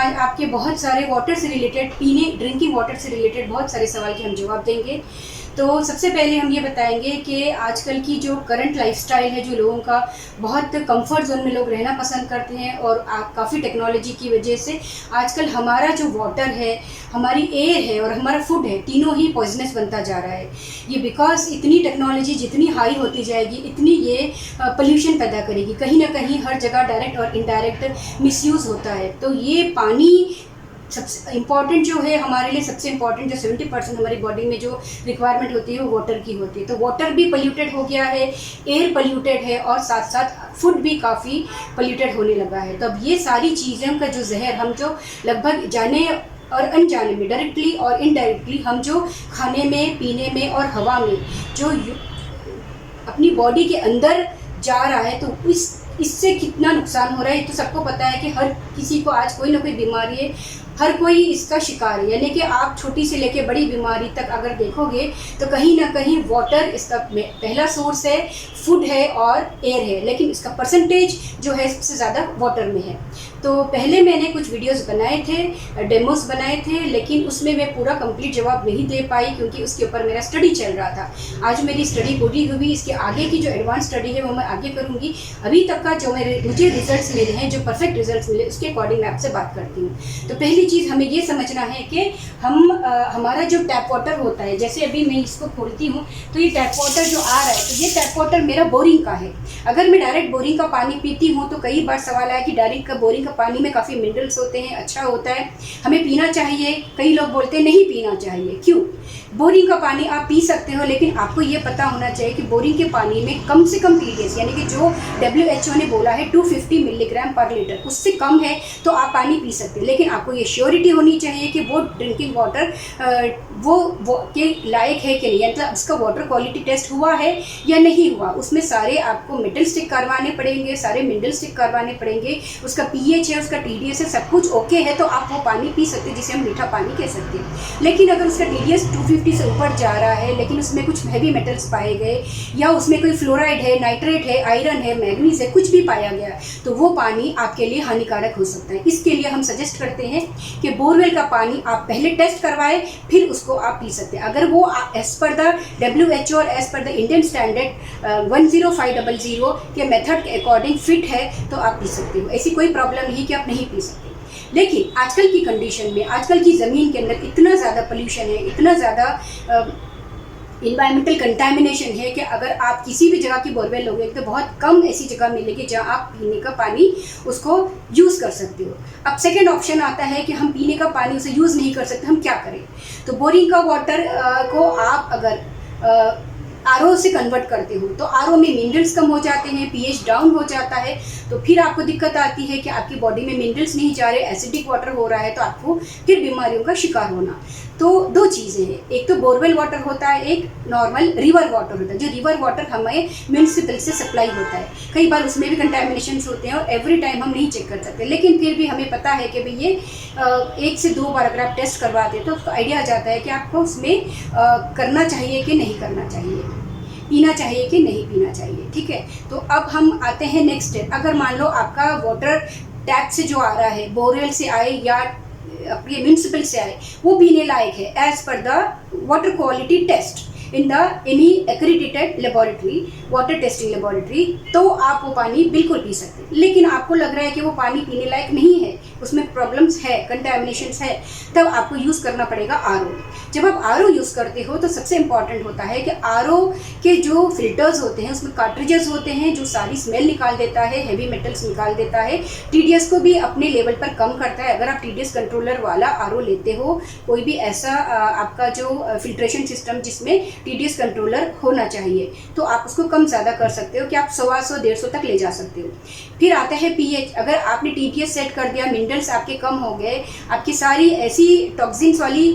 आज आपके बहुत सारे वाटर से रिलेटेड, पीने ड्रिंकिंग वाटर से रिलेटेड बहुत सारे सवाल के हम जवाब देंगे। तो सबसे पहले हम ये बताएंगे कि आजकल की जो करंट लाइफस्टाइल है, जो लोगों का बहुत कंफर्ट जोन में लोग रहना पसंद करते हैं और काफ़ी टेक्नोलॉजी की वजह से आजकल हमारा जो वाटर है, हमारी एयर है और हमारा फूड है, तीनों ही पॉइजनस बनता जा रहा है। ये बिकॉज इतनी टेक्नोलॉजी जितनी हाई होती जाएगी इतनी ये पोल्यूशन पैदा करेगी। कहीं ना कहीं हर जगह डायरेक्ट और इनडायरेक्ट मिसयूज़ होता है। तो ये पानी सबसे इम्पॉर्टेंट जो है हमारे लिए, सबसे इम्पॉर्टेंट जो 70% हमारी बॉडी में जो रिक्वायरमेंट होती है वो वाटर की होती है। तो वाटर भी पोल्यूटेड हो गया है, एयर पोल्यूटेड है और साथ साथ फूड भी काफ़ी पोल्यूटेड होने लगा है। तो अब ये सारी चीज़ों का जो जहर हम जो लगभग जाने और अनजाने में, डायरेक्टली और इनडायरेक्टली हम जो खाने में, पीने में और हवा में जो अपनी बॉडी के अंदर जा रहा है, तो इससे कितना नुकसान हो रहा है तो सबको पता है कि हर किसी को आज कोई ना कोई बीमारी है, हर कोई इसका शिकार है। यानी कि आप छोटी से लेके बड़ी बीमारी तक अगर देखोगे तो कहीं ना कहीं वाटर इसका पहला सोर्स है, फूड है और एयर है, लेकिन इसका परसेंटेज जो है सबसे ज़्यादा वाटर में है। तो पहले मैंने कुछ वीडियोस बनाए थे, डेमोस बनाए थे, लेकिन उसमें मैं पूरा कंप्लीट जवाब नहीं दे पाई क्योंकि उसके ऊपर मेरा स्टडी चल रहा था। आज मेरी स्टडी पूरी हुई, इसके आगे की जो एडवांस स्टडी है वो मैं आगे करूँगी। अभी तक का जो मुझे रिजल्ट्स मिले हैं, जो परफेक्ट रिजल्ट्स मिले, उसके अकॉर्डिंग मैं आपसे बात करती हूँ। तो पहली चीज़ हमें ये समझना है कि हमारा जो टैप वाटर होता है, जैसे अभी मैं इसको खोलती हूँ तो ये टैप वाटर जो आ रहा है, तो ये टैप वाटर मेरा बोरिंग का है। अगर मैं डायरेक्ट बोरिंग का पानी पीती हूँ तो कई बार सवाल आया कि डायरेक्ट बोरिंग का पानी में काफ़ी मिनरल्स होते हैं, अच्छा होता है, हमें पीना चाहिए। कई लोग बोलते हैं नहीं पीना चाहिए। क्यों? बोरिंग का पानी आप पी सकते हो, लेकिन आपको ये पता होना चाहिए कि बोरिंग के पानी में कम से कम TDS, यानी कि जो WHO ने बोला है 250 मिलीग्राम पर लीटर, उससे कम है तो आप पानी पी सकते हैं। लेकिन आपको ये श्योरिटी होनी चाहिए कि वो ड्रिंकिंग वाटर वो के लायक है कि नहीं, मतलब उसका वाटर क्वालिटी टेस्ट हुआ है या नहीं हुआ। उसमें सारे आपको मेटल स्टिक करवाने पड़ेंगे, सारे मिनरल स्टिक करवाने पड़ेंगे, उसका pH है, उसका TDS है, सब कुछ ओके है तो आप वो पानी पी सकते हैं, जिसे हम मीठा पानी कह सकते हैं। लेकिन अगर उसका TDS 250 से ऊपर जा रहा है, लेकिन उसमें कुछ हैवी मेटल्स पाए गए या उसमें कोई फ्लोराइड है, नाइट्रेट है, आयरन है, मैग्नीज है, कुछ भी पाया गया, तो वो पानी आपके लिए हानिकारक हो सकता है। इसके लिए हम सजेस्ट करते हैं कि बोरवेल का पानी आप पहले टेस्ट करवाएं, फिर उसको आप पी सकते हैं। अगर वो एज पर द WHO और as per the Indian standard 10500 के मेथड के अकॉर्डिंग फिट है तो आप पी सकते हो। ऐसी कोई प्रॉब्लम नहीं कि आप नहीं पी सकते। लेकिन आजकल की कंडीशन में, आजकल की ज़मीन के अंदर इतना ज़्यादा पोल्यूशन है, इतना ज़्यादा इन्वायरमेंटल कंटामिनेशन है कि अगर आप किसी भी जगह की बोरवेल लोगे तो बहुत कम ऐसी जगह मिलेगी जहां आप पीने का पानी उसको यूज़ कर सकते हो। अब सेकंड ऑप्शन आता है कि हम पीने का पानी उसे यूज़ नहीं कर सकते, हम क्या करें? तो बोरिंग का वाटर को आप अगर RO से कन्वर्ट करते हो तो RO में मिनरल्स कम हो जाते हैं, pH डाउन हो जाता है, तो फिर आपको दिक्कत आती है कि आपकी बॉडी में मिनरल्स नहीं जा रहे, एसिडिक वाटर हो रहा है, तो आपको फिर बीमारियों का शिकार होना। तो दो चीज़ें हैं, एक तो बोरवेल वाटर होता है, एक नॉर्मल रिवर वाटर होता है। जो रिवर वाटर हमें म्यूनिसिपल से सप्लाई होता है, कई बार उसमें भी कंटामिनेशंस होते हैं और एवरी टाइम हम नहीं चेक कर सकते, लेकिन फिर भी हमें पता है कि भाई ये 1 से 2 बार अगर आप टेस्ट करवाते हैं तो उसका आइडिया आ जाता है कि आपको उसमें करना चाहिए कि नहीं करना चाहिए, पीना चाहिए कि नहीं पीना चाहिए। ठीक है, तो अब हम आते हैं नेक्स्ट स्टेप। अगर मान लो आपका वाटर टैप से जो आ रहा है, बोरवेल से आए या अपने म्यूनिसिपल से आए, वो पीने लायक है as per the water quality test in the any accredited laboratory, water testing laboratory, तो आप वो पानी बिल्कुल पी सकते हैं। लेकिन आपको लग रहा है कि वो पानी पीने लायक नहीं है, उसमें प्रॉब्लम्स है, कंटामिनेशंस है, तब आपको यूज़ करना पड़ेगा RO। जब आप RO यूज़ करते हो तो सबसे इम्पॉर्टेंट होता है कि RO के जो फिल्टर्स होते हैं उसमें कार्ट्रिजेस होते हैं जो सारी स्मेल निकाल देता है, हैवी मेटल्स निकाल देता है, TDS को भी अपने लेवल पर कम करता है। अगर आप TDS कंट्रोलर वाला RO लेते हो, कोई भी ऐसा आपका जो फिल्ट्रेशन सिस्टम जिसमें TDS कंट्रोलर होना चाहिए, तो आप उसको कम ज़्यादा कर सकते हो कि आप 100-150 तक ले जा सकते हो। फिर आता है pH। अगर आपने TDS सेट कर दिया, मिनरल्स आपके कम हो गए, आपकी सारी ऐसी टॉक्सिन्स वाली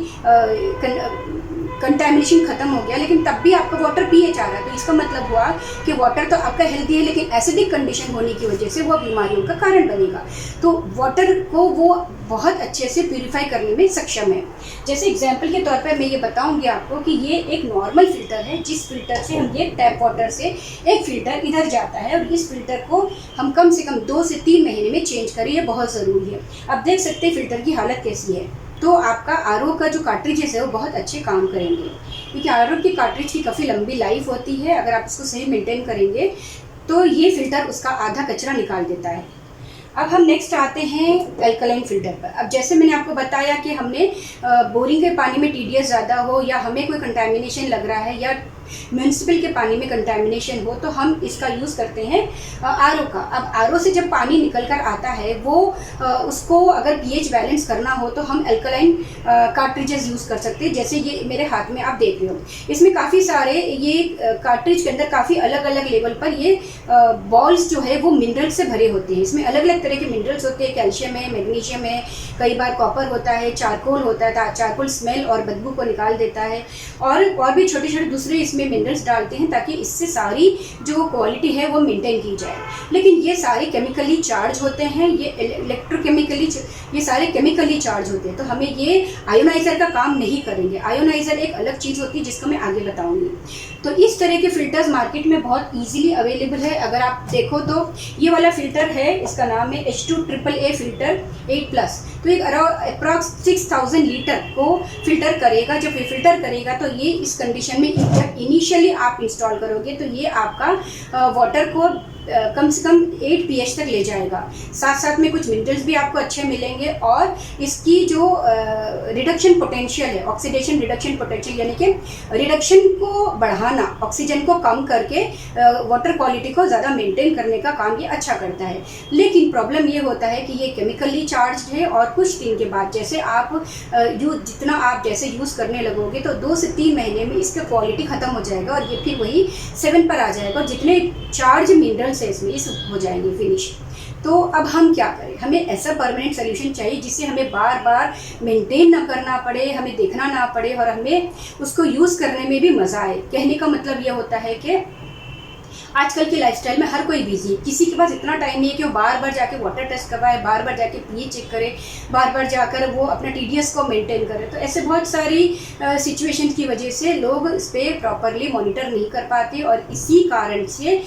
कंटामिनेशन खत्म हो गया, लेकिन तब भी आपका वाटर pH आ रहा है, तो इसका मतलब हुआ कि वाटर तो आपका हेल्दी है, लेकिन एसिडिक कंडीशन होने की वजह से वो बीमारियों का कारण बनेगा। तो वाटर को वो बहुत अच्छे से प्यूरिफाई करने में सक्षम है। जैसे एग्जांपल के तौर पर मैं ये बताऊंगी आपको कि ये एक नॉर्मल फ़िल्टर है, जिस फिल्टर से हम ये टैप वाटर से एक फ़िल्टर इधर जाता है और इस फिल्टर को हम कम से कम 2 से 3 महीने में चेंज करें, ये बहुत ज़रूरी है। अब देख सकते हैं फ़िल्टर की हालत कैसी है। तो आपका आरओ का जो कार्ट्रिजेस है वो बहुत अच्छे काम करेंगे, क्योंकि आरओ की कार्ट्रिज की काफ़ी लंबी लाइफ होती है। अगर आप इसको सही मेंटेन करेंगे तो ये फ़िल्टर उसका आधा कचरा निकाल देता है। अब हम नेक्स्ट आते हैं एल्कलाइन फ़िल्टर पर। अब जैसे मैंने आपको बताया कि हमने बोरिंग के पानी में टीडीएस ज़्यादा हो या हमें कोई कंटामिनेशन लग रहा है या म्यूनिसिपल के पानी में कंटामिनेशन हो, तो हम इसका यूज़ करते हैं आरओ का। अब आरओ से जब पानी निकल कर आता है वो उसको अगर पीएच बैलेंस करना हो तो हम एल्कलाइन कार्ट्रिजेस यूज़ कर सकते हैं। जैसे ये मेरे हाथ में आप देख रहे हो, इसमें काफ़ी सारे ये कार्ट्रिज के अंदर काफ़ी अलग अलग लेवल पर ये बॉल्स जो है वो मिनरल से भरे होते हैं। इसमें अलग अलग तरह के मिनरल्स होते हैं, कैल्शियम है, मैग्नीशियम है, कई बार कॉपर होता है, चारकोल होता है, चारकोल स्मेल और बदबू को निकाल देता है, और भी छोटे छोटे दूसरे इसमें मिनरल्स डालते हैं ताकि इससे सारी जो क्वालिटी है वो मेंटेन की जाए। लेकिन ये सारे केमिकली चार्ज होते हैं, ये इलेक्ट्रोकेमिकली, ये सारे केमिकली चार्ज होते हैं, तो हमें ये आयोनाइज़र का काम नहीं करेंगे। आयोनाइज़र एक अलग चीज़ होती है जिसको मैं आगे बताऊंगी। तो इस तरह के फ़िल्टर्स मार्केट में बहुत ईजिली अवेलेबल है। अगर आप देखो तो ये वाला फ़िल्टर है, इसका नाम है H2AA फ़िल्टर 8+। तो एक अप्रॉक्स 6000 लीटर को फ़िल्टर करेगा। जब फ़िल्टर करेगा तो ये इस कंडीशन में जब इनिशियली आप इंस्टॉल करोगे तो ये आपका वाटर को कम से कम 8 pH तक ले जाएगा। साथ साथ में कुछ मिनरल्स भी आपको अच्छे मिलेंगे और इसकी जो रिडक्शन पोटेंशियल है, ऑक्सीडेशन रिडक्शन पोटेंशियल, यानी कि रिडक्शन को बढ़ाना, ऑक्सीजन को कम करके वाटर क्वालिटी को ज़्यादा मेंटेन करने का काम ये अच्छा करता है। लेकिन प्रॉब्लम ये होता है कि ये केमिकली चार्ज है और कुछ दिन के बाद जैसे आप जितना आप जैसे यूज़ करने लगोगे तो 2 से 3 महीने में इसका क्वालिटी ख़त्म हो जाएगा और ये फिर वही 7 पर आ जाएगा और जितने चार्ज मिनरल से इसमें इस हो जाएंगे फिनिश। तो अब हम क्या करें? हमें ऐसा परमानेंट सोल्यूशन चाहिए जिससे हमें बार बार मेंटेन ना करना पड़े, हमें देखना ना पड़े और हमें उसको यूज़ करने में भी मज़ा आए। कहने का मतलब ये होता है कि आजकल की लाइफस्टाइल में हर कोई बिजी है, किसी के पास इतना टाइम नहीं है कि वो बार बार जाके वाटर टेस्ट करवाए, बार बार जाके पीएच चेक करे, बार बार जाकर वो अपना टीडीएस को मेंटेन करे। तो ऐसे बहुत सारी सिचुएशन की वजह से लोग इस पर प्रॉपरली मॉनिटर नहीं कर पाते और इसी कारण से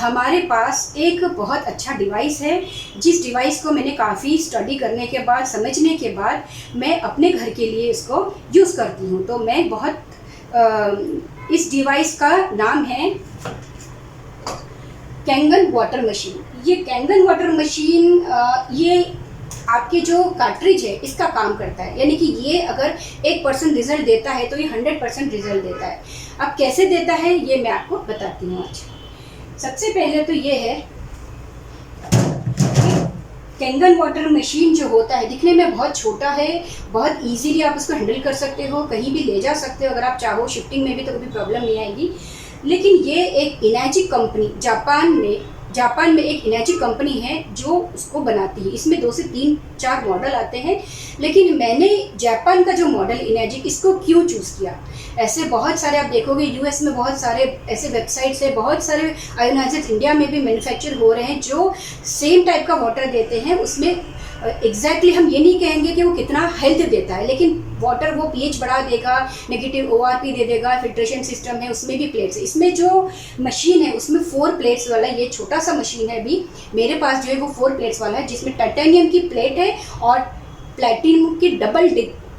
हमारे पास एक बहुत अच्छा डिवाइस है, जिस डिवाइस को मैंने काफ़ी स्टडी करने के बाद, समझने के बाद मैं अपने घर के लिए इसको यूज़ करती हूँ। तो मैं इस डिवाइस का नाम है कैंगन वाटर मशीन। ये कैंगन वाटर मशीन ये आपके जो कार्ट्रिज है इसका काम करता है, यानी कि ये अगर 1% रिजल्ट देता है तो ये 100% रिजल्ट देता है। अब कैसे देता है ये मैं आपको बताती हूँ आज। सबसे पहले तो ये है कैंगन वाटर मशीन जो होता है, दिखने में बहुत छोटा है, बहुत इजीली आप उसको हैंडल कर सकते हो, कहीं भी ले जा सकते हो अगर आप चाहो, शिफ्टिंग में भी तो कभी प्रॉब्लम नहीं आएगी। लेकिन ये एक इनर्जी कंपनी जापान में एक इनर्जी कंपनी है जो उसको बनाती है। इसमें 2 से 3-4 मॉडल आते हैं, लेकिन मैंने जापान का जो मॉडल इनर्जी, इसको क्यों चूज़ किया? ऐसे बहुत सारे आप देखोगे यूएस में बहुत सारे ऐसे वेबसाइट्स है, बहुत सारे आयोनाइजर्स इंडिया में भी मैन्युफैक्चर हो रहे हैं जो सेम टाइप का वाटर देते हैं। उसमें एग्जैक्टली हम ये नहीं कहेंगे कि वो कितना हेल्थ देता है, लेकिन वाटर वो पीएच बढ़ा देगा, नेगेटिव ओआरपी दे देगा, फिल्ट्रेशन सिस्टम है, उसमें भी प्लेट्स है। इसमें जो मशीन है उसमें 4 प्लेट्स वाला ये छोटा सा मशीन है, अभी मेरे पास जो है वो 4 प्लेट्स वाला है, जिसमें टाइटेनियम की प्लेट है और प्लैटिनम की डबल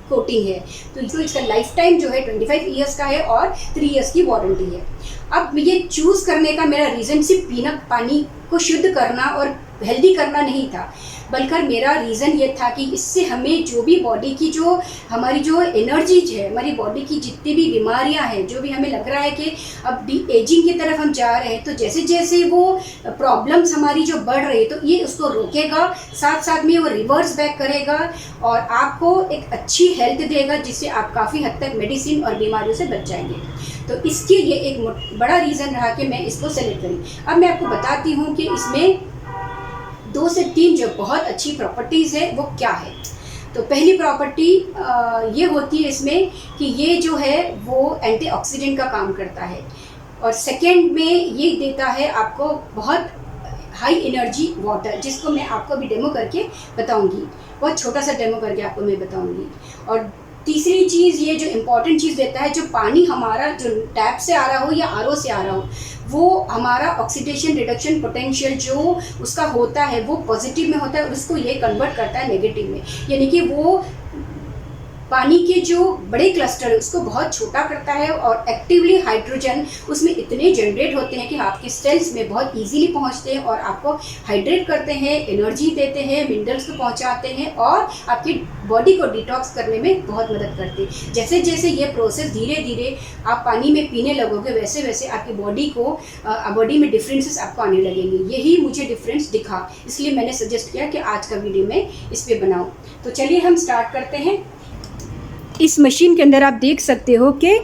कोटिंग है। तो इसका लाइफ टाइम जो है 25 ईयर्स का है और 3 ईयर्स की वारंटी है। अब ये चूज़ करने का मेरा रीज़न सिर्फ पानी को शुद्ध करना और हेल्दी करना नहीं था, बल्कि मेरा रीज़न ये था कि इससे हमें जो भी बॉडी की जो हमारी जो एनर्जीज है, हमारी बॉडी की जितनी भी बीमारियां हैं, जो भी हमें लग रहा है कि अब एजिंग की तरफ हम जा रहे हैं, तो जैसे जैसे वो प्रॉब्लम्स हमारी जो बढ़ रही है तो ये उसको रोकेगा, साथ साथ में वो रिवर्स बैक करेगा और आपको एक अच्छी हेल्थ देगा, जिससे आप काफ़ी हद तक मेडिसिन और बीमारियों से बच जाएंगे। तो इसके लिए एक बड़ा रीज़न रहा कि मैं इसको सेलेक्ट करी। अब मैं आपको बताती हूँ कि इसमें 2 से 3 जो बहुत अच्छी प्रॉपर्टीज़ है वो क्या है। तो पहली प्रॉपर्टी ये होती है इसमें कि ये जो है वो एंटीऑक्सीडेंट का काम करता है, और सेकंड में ये देता है आपको बहुत हाई एनर्जी वाटर, जिसको मैं आपको अभी डेमो करके बताऊंगी। बहुत छोटा सा डेमो करके आपको मैं बताऊंगी। और तीसरी चीज़, ये जो इम्पोर्टेंट चीज़ देता है, जो पानी हमारा जो टैप से आ रहा हो या आरओ से आ रहा हो, वो हमारा ऑक्सीडेशन रिडक्शन पोटेंशियल जो उसका होता है वो पॉजिटिव में होता है और उसको ये कन्वर्ट करता है नेगेटिव में। यानी कि वो पानी के जो बड़े क्लस्टर है उसको बहुत छोटा करता है और एक्टिवली हाइड्रोजन उसमें इतने जनरेट होते हैं कि आपके सेल्स में बहुत इजीली पहुंचते हैं और आपको हाइड्रेट करते हैं, एनर्जी देते हैं, मिनरल्स को पहुंचाते हैं और आपकी बॉडी को डिटॉक्स करने में बहुत मदद करते हैं। जैसे जैसे ये प्रोसेस धीरे धीरे आप पानी में पीने लगोगे वैसे वैसे आपकी बॉडी में डिफरेंसेस आपको आने लगेंगे। यही मुझे डिफरेंस दिखा, इसलिए मैंने सजेस्ट किया कि आज का वीडियो मैं इस पर बनाऊँ। तो चलिए हम स्टार्ट करते हैं। इस मशीन के अंदर आप देख सकते हो कि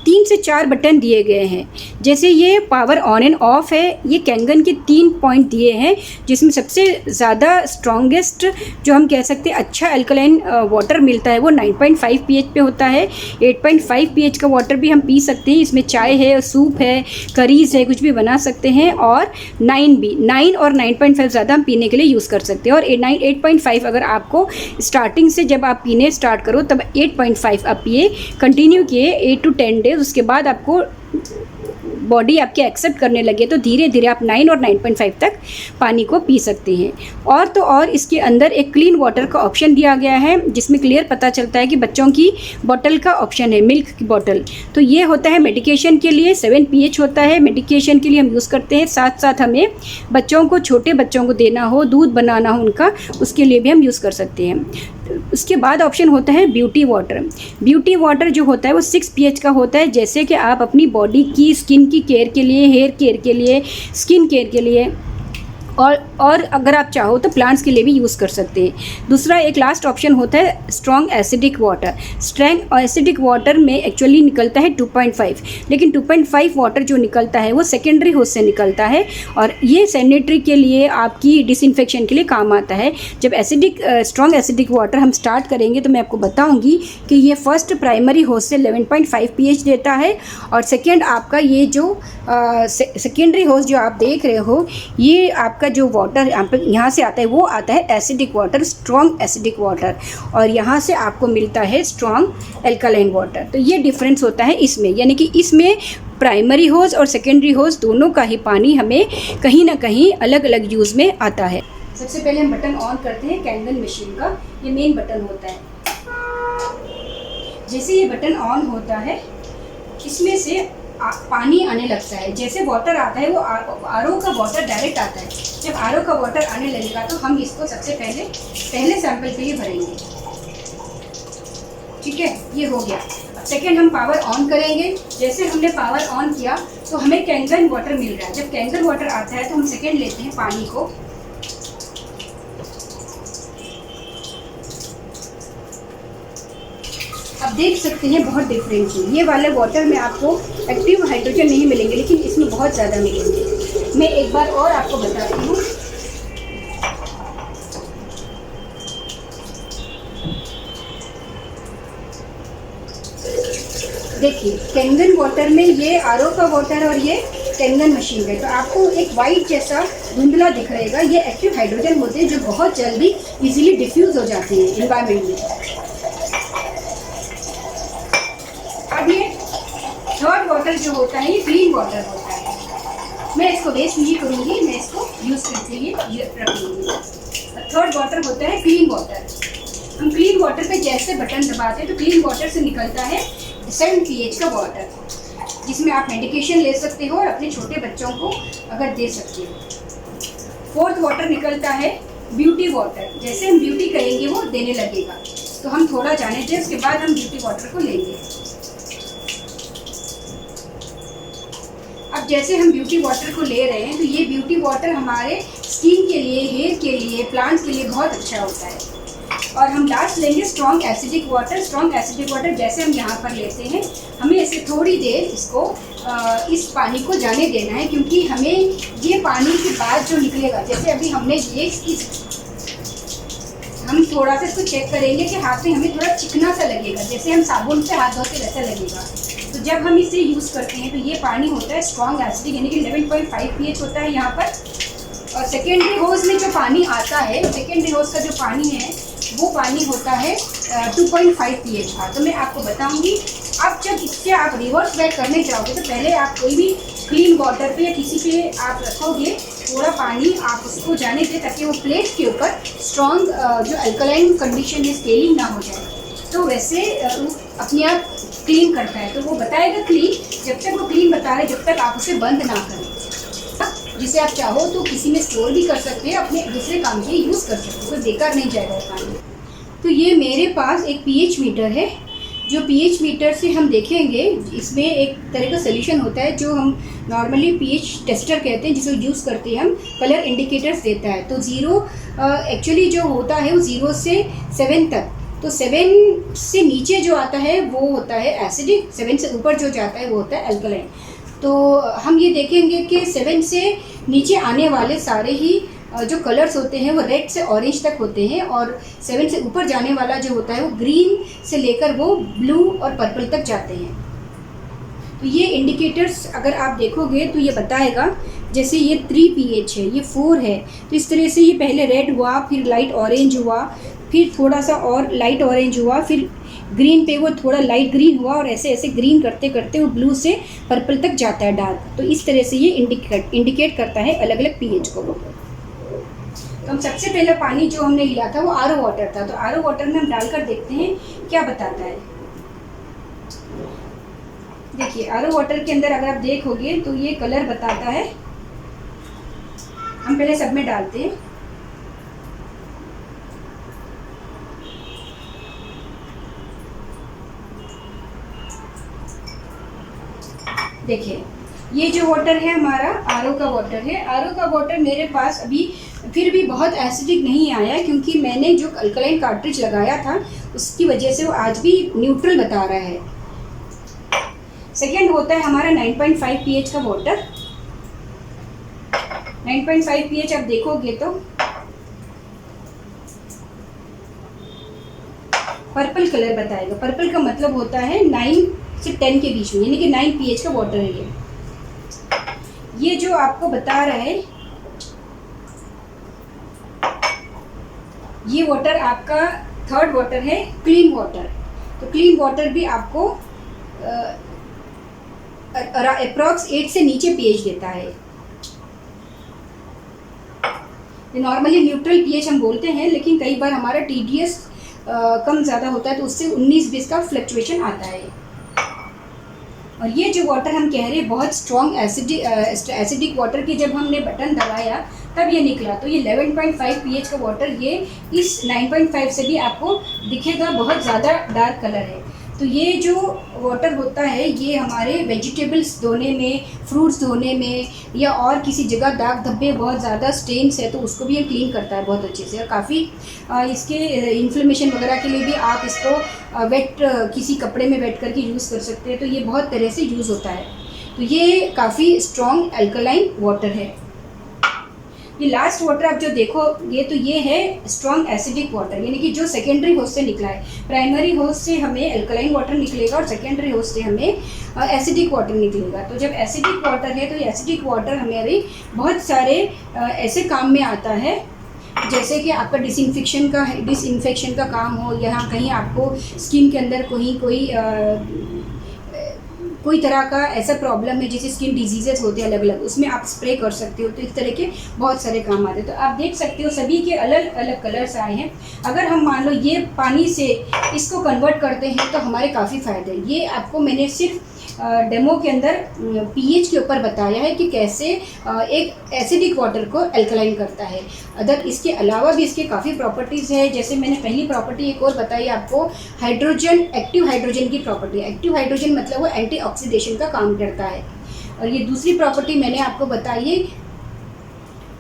3 से 4 बटन दिए गए हैं। जैसे ये पावर ऑन एंड ऑफ है, ये कैंगन के 3 पॉइंट दिए हैं, जिसमें सबसे ज़्यादा स्ट्रॉन्गेस्ट जो हम कह सकते हैं अच्छा अल्कलाइन वाटर मिलता है वो 9.5 pH पे होता है। 8.5 pH का वाटर भी हम पी सकते हैं, इसमें चाय है, सूप है, करीज़ है, कुछ भी बना सकते हैं। और 9 और 9.5 ज़्यादा हम पीने के लिए यूज़ कर सकते हैं। और 8.5 अगर आपको स्टार्टिंग से जब आप पीने स्टार्ट करो तब 8.5 आप पिए, कंटिन्यू किए 8 to 10 डेज, उसके बाद आपको बॉडी आपके एक्सेप्ट करने लगे तो धीरे धीरे आप 9 और 9.5 तक पानी को पी सकते हैं। और तो और इसके अंदर एक क्लीन वाटर का ऑप्शन दिया गया है, जिसमें क्लियर पता चलता है कि बच्चों की बोतल का ऑप्शन है, मिल्क की बोतल। तो ये होता है मेडिकेशन के लिए, 7 pH होता है, मेडिकेशन के लिए हम यूज़ करते हैं। साथ साथ हमें बच्चों को, छोटे बच्चों को देना हो, दूध बनाना हो उनका, उसके लिए भी हम यूज़ कर सकते हैं। उसके बाद ऑप्शन होता है ब्यूटी वाटर। ब्यूटी वाटर जो होता है वो 6 pH का होता है। जैसे कि आप अपनी बॉडी की स्किन की केयर के लिए, हेयर केयर के लिए, स्किन केयर के लिए और अगर आप चाहो तो प्लांट्स के लिए भी यूज़ कर सकते हैं। दूसरा एक लास्ट ऑप्शन होता है strong acidic water. Strong acidic water में एक्चुअली निकलता है 2.5, लेकिन 2.5 वाटर जो निकलता है वो सेकेंडरी होस्ट से निकलता है और ये सैनिटरी के लिए, आपकी डिसइंफेक्शन के लिए काम आता है। जब स्ट्रॉन्ग एसिडिक वाटर हम स्टार्ट करेंगे तो मैं आपको बताऊँगी कि ये फर्स्ट प्राइमरी होस्ट से 11.5 pH देता है और सेकेंड आपका ये जो सेकेंडरी होस्ट जो आप देख रहे हो, ये आपका जो वाटर यहाँ से आता है वो आता है acidic water, strong acidic water, और यहाँ से आपको मिलता है स्ट्रॉन्ग एल्कलाइन वाटर। तो ये डिफरेंस होता है इसमें, यानी कि इसमें प्राइमरी होस्ट और सेकेंडरी होस्ट दोनों का ही पानी हमें कहीं ना कहीं अलग अलग यूज़ में आता है। सबसे पहले हम बटन ऑन करते हैं कैंगन मशीन का, ये मेन बटन होता है। जैसे ये बटन ऑन होता है इसमें से पानी आने लगता है। जैसे वाटर आता है वो आरओ का वाटर डायरेक्ट आता है। जब आरओ का वाटर आने लगेगा तो हम इसको सबसे पहले सैंपल के लिए भरेंगे। ठीक है, ये हो गया। अब सेकेंड हम पावर ऑन करेंगे। जैसे हमने पावर ऑन किया तो हमें कैंगन वाटर मिल रहा है। जब कैंगन वाटर आता है तो हम सेकेंड लेते हैं पानी को, आप देख सकते हैं बहुत डिफरेंस है। ये वाले वाटर में आपको एक्टिव हाइड्रोजन नहीं मिलेंगे, लेकिन इसमें बहुत ज़्यादा मिलेंगे। मैं एक बार और आपको बताती हूँ। देखिए कैंगन वाटर में ये आरओ का वाटर और ये कैंगन मशीन है, तो आपको एक वाइट जैसा धुंधला दिख रहेगा। ये एक्टिव हाइड्रोजन होते हैं जो बहुत जल्दी इजीली डिफ्यूज हो जाते हैं एनवायरनमेंट में। अब ये थर्ड वाटर जो होता है ये क्लीन वाटर होता है। मैं इसको वेस्ट नहीं करूँगी, मैं इसको यूज़ करके ये रखूँगी। थर्ड वाटर होता है क्लीन वाटर। हम क्लीन वाटर पे जैसे बटन दबाते हैं तो क्लीन वाटर से निकलता है 7 pH का वाटर, जिसमें आप मेडिकेशन ले सकते हो और अपने छोटे बच्चों को अगर दे सकते हो। फोर्थ वाटर निकलता है ब्यूटी वाटर। जैसे हम ब्यूटी करेंगे वो देने लगेगा, तो हम थोड़ा जाने दें, उसके बाद हम ब्यूटी वाटर को लेंगे। अब जैसे हम ब्यूटी वाटर को ले रहे हैं तो ये ब्यूटी वाटर हमारे स्किन के लिए, हेयर के लिए, प्लांट्स के लिए बहुत अच्छा होता है। और हम लास्ट लेंगे strong acidic water. Strong acidic water जैसे हम यहाँ पर लेते हैं, हमें इसे थोड़ी देर इसको इस पानी को जाने देना है, क्योंकि हमें ये पानी के बाद जो निकलेगा, जैसे अभी हमने ये हम थोड़ा सा इसको चेक करेंगे कि हाथ में हमें थोड़ा चिकना सा लगेगा, जैसे हम साबुन से हाथ धोते वैसा लगेगा। तो जब हम इसे यूज़ करते हैं तो ये पानी होता है स्ट्रॉन्ग एसिडिक, यानी कि 11.5 pH होता है यहाँ पर। और सेकेंडरी होज में जो पानी आता है, सेकेंडरी होज का जो पानी है वो पानी होता है 2.5 pH का। तो मैं आपको बताऊंगी। अब जब इससे आप रिवर्स बैक करने जाओगे तो पहले आप कोई भी क्लीन वाटर पे या किसी पे आप रखोगे, थोड़ा पानी आप उसको जाने दें ताकि वो प्लेट के ऊपर स्ट्रॉन्ग जो अल्कलाइन कंडीशन है स्केलिंग ना हो जाए। तो वैसे अपने आप क्लीन करता है, तो वो बताएगा क्लीन। जब तक वो क्लीन बता रहे जब तक आप उसे बंद ना करें, जिसे आप चाहो तो किसी में स्टोर भी कर सकते हैं, अपने दूसरे काम के यूज़ कर सकते हो, कोई बेकार नहीं जाएगा पानी। तो ये मेरे पास एक pH मीटर है। जो pH मीटर से हम देखेंगे, इसमें एक तरह का सोल्यूशन होता है जो हम नॉर्मली pH टेस्टर कहते हैं, जिसको यूज़ करते हैं हम, कलर इंडिकेटर्स देता है। तो 0 एक्चुअली जो होता है वो 0 से 7 तक, तो 7 से नीचे जो आता है वो होता है एसिडिक, 7 से ऊपर जो जाता है वो होता है अल्कलाइन। तो हम ये देखेंगे कि 7 से नीचे आने वाले सारे ही जो कलर्स होते हैं वो रेड से ऑरेंज तक होते हैं, और 7 से ऊपर जाने वाला जो होता है वो ग्रीन से लेकर वो ब्लू और पर्पल तक जाते हैं। तो ये इंडिकेटर्स अगर आप देखोगे तो ये बताएगा, जैसे ये 3 pH है, ये 4 है, तो इस तरह से ये पहले रेड हुआ, फिर लाइट ऑरेंज हुआ, फिर थोड़ा सा और लाइट ऑरेंज हुआ, फिर ग्रीन पे वो थोड़ा लाइट ग्रीन हुआ, और ऐसे ऐसे ग्रीन करते करते वो ब्लू से पर्पल तक जाता है डार्क। तो इस तरह से ये इंडिकेट करता है अलग अलग pH को। तो हम सबसे पहले पानी जो हमने लिया था वो आरओ वाटर था। तो आरओ वाटर में हम डालकर देखते हैं क्या बताता है। देखिए आरओ वाटर के अंदर अगर आप देखोगे तो ये कलर बताता है। हम पहले सब में डालते हैं। देखिए ये जो वाटर है हमारा आरओ का वाटर है। आरओ का वाटर मेरे पास अभी फिर भी बहुत एसिडिक नहीं आया, क्योंकि मैंने जो अल्कलाइन कार्ट्रिज लगाया था उसकी वजह से वो आज भी न्यूट्रल बता रहा है। सेकेंड होता है हमारा 9.5 pH का वाटर। 9.5 pH आप देखोगे तो पर्पल कलर बताएगा। पर्पल का मतलब होता है 9 से 10 के बीच में, यानी कि 9 pH का वाटर है ये जो आपको बता रहा है। ये वाटर आपका थर्ड वाटर है, क्लीन वाटर। तो क्लीन वाटर भी आपको अप्रॉक्स 8 से नीचे pH देता है। नॉर्मली न्यूट्रल pH हम बोलते हैं, लेकिन कई बार हमारा TDS कम ज़्यादा होता है तो उससे 19-20 का फ्लक्चुएशन आता है। और ये जो वाटर हम कह रहे हैं बहुत स्ट्रॉन्ग एसिडिक वाटर की, जब हमने बटन दबाया तब ये निकला। तो ये 11.5 pH का वाटर ये इस 9.5 से भी आपको दिखेगा बहुत ज़्यादा डार्क कलर है। तो ये जो वाटर होता है ये हमारे वेजिटेबल्स धोने में, फ्रूट्स धोने में, या और किसी जगह दाग धब्बे बहुत ज़्यादा स्टेन्स है तो उसको भी ये क्लीन करता है बहुत अच्छे से। और काफ़ी इसके इन्फ्लेमेशन वगैरह के लिए भी आप इसको वेट किसी कपड़े में वेट करके यूज़ कर सकते हैं। तो ये बहुत तरह से यूज़ होता है। तो ये काफ़ी स्ट्रॉन्ग अल्कलाइन वाटर है। ये लास्ट वाटर आप जो देखोगे तो ये है स्ट्रॉन्ग एसिडिक वाटर, यानी कि जो सेकेंडरी होस्ट से निकला है। प्राइमरी होस्ट से हमें अल्कलाइन वाटर निकलेगा और सेकेंडरी होस्ट से हमें एसिडिक वाटर निकलेगा। तो जब एसिडिक वाटर है तो ये एसिडिक वाटर हमारे बहुत सारे ऐसे काम में आता है, जैसे कि आपका डिसइंफेक्शन का काम हो, यहाँ कहीं आपको स्किन के अंदर कोई तरह का ऐसा प्रॉब्लम है जैसे स्किन डिजीजेस होते हैं अलग अलग, उसमें आप स्प्रे कर सकते हो। तो इस तरह के बहुत सारे काम आते हैं। तो आप देख सकते हो सभी के अलग अलग कलर्स आए हैं। अगर हम मान लो ये पानी से इसको कन्वर्ट करते हैं तो हमारे काफ़ी फ़ायदे हैं। ये आपको मैंने सिर्फ डेमो के अंदर pH के ऊपर बताया है कि कैसे एक एसिडिक वाटर को अल्कलाइन करता है। अदर इसके अलावा भी इसके काफ़ी प्रॉपर्टीज़ है। जैसे मैंने पहली प्रॉपर्टी एक और बताई आपको, हाइड्रोजन, एक्टिव हाइड्रोजन की प्रॉपर्टी। एक्टिव हाइड्रोजन मतलब वो एंटीऑक्सीडेशन का काम करता है। और ये दूसरी प्रॉपर्टी मैंने आपको बताई है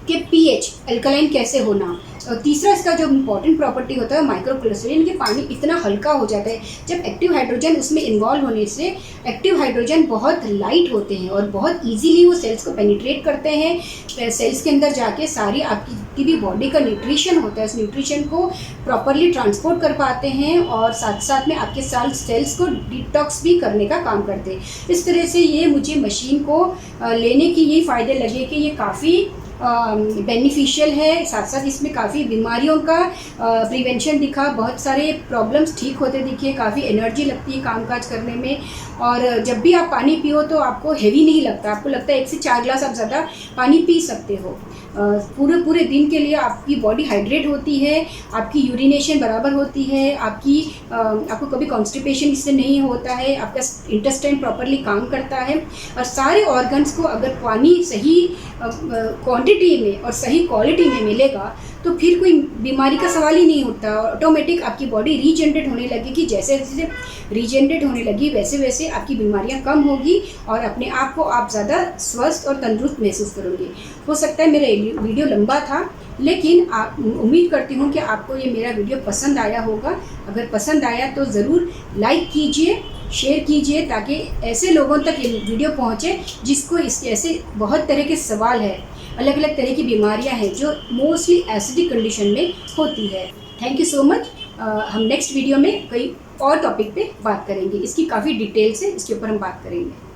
कि pH अल्कलाइन कैसे होना। और तीसरा इसका जो इम्पॉर्टेंट प्रॉपर्टी होता है माइक्रोक्रिस्टल, यानी कि पानी इतना हल्का हो जाता है जब एक्टिव हाइड्रोजन उसमें इन्वॉल्व होने से। एक्टिव हाइड्रोजन बहुत लाइट होते हैं और बहुत इजीली वो सेल्स को पेनिट्रेट करते हैं। सेल्स के अंदर जाके सारी आपकी भी बॉडी का न्यूट्रिशन होता है, उस न्यूट्रिशन को प्रॉपरली ट्रांसपोर्ट कर पाते हैं और साथ साथ में आपके सेल्स को डिटॉक्स भी करने का काम करते हैं। इस तरह से ये मुझे मशीन को लेने की यही फ़ायदे लगे कि ये काफ़ी बेनिफिशियल है, साथ साथ इसमें काफ़ी बीमारियों का प्रिवेंशन दिखा, बहुत सारे प्रॉब्लम्स ठीक होते दिखे, काफ़ी एनर्जी लगती है कामकाज करने में। और जब भी आप पानी पियो तो आपको हैवी नहीं लगता, आपको लगता है 1 से 4 ग्लास आप ज़्यादा पानी पी सकते हो। पूरे दिन के लिए आपकी बॉडी हाइड्रेट होती है, आपकी यूरिनेशन बराबर होती है, आपको कभी कॉन्स्टिपेशन इससे नहीं होता है, आपका इंटेस्टाइन प्रॉपरली काम करता है। और सारे ऑर्गन्स को अगर पानी सही क्वांटिटी में और सही क्वालिटी में मिलेगा तो फिर कोई बीमारी का सवाल ही नहीं होता। ऑटोमेटिक आपकी बॉडी रीजनरेट होने लगेगी, जैसे जैसे रीजनरेट होने लगी वैसे वैसे आपकी बीमारियां कम होगी और अपने आप को आप ज़्यादा स्वस्थ और तंदुरुस्त महसूस करोगे। हो सकता है मेरा वीडियो लंबा था, लेकिन आप उम्मीद करती हूँ कि आपको ये मेरा वीडियो पसंद आया होगा। अगर पसंद आया तो ज़रूर लाइक कीजिए, शेयर कीजिए, ताकि ऐसे लोगों तक ये वीडियो पहुँचे जिसको इसके ऐसे बहुत तरह के सवाल है, अलग अलग तरह की बीमारियां हैं जो मोस्टली एसिडिक कंडीशन में होती है। Thank you so much. हम नेक्स्ट वीडियो में कोई और टॉपिक पे बात करेंगे, इसकी काफ़ी डिटेल से इसके ऊपर हम बात करेंगे।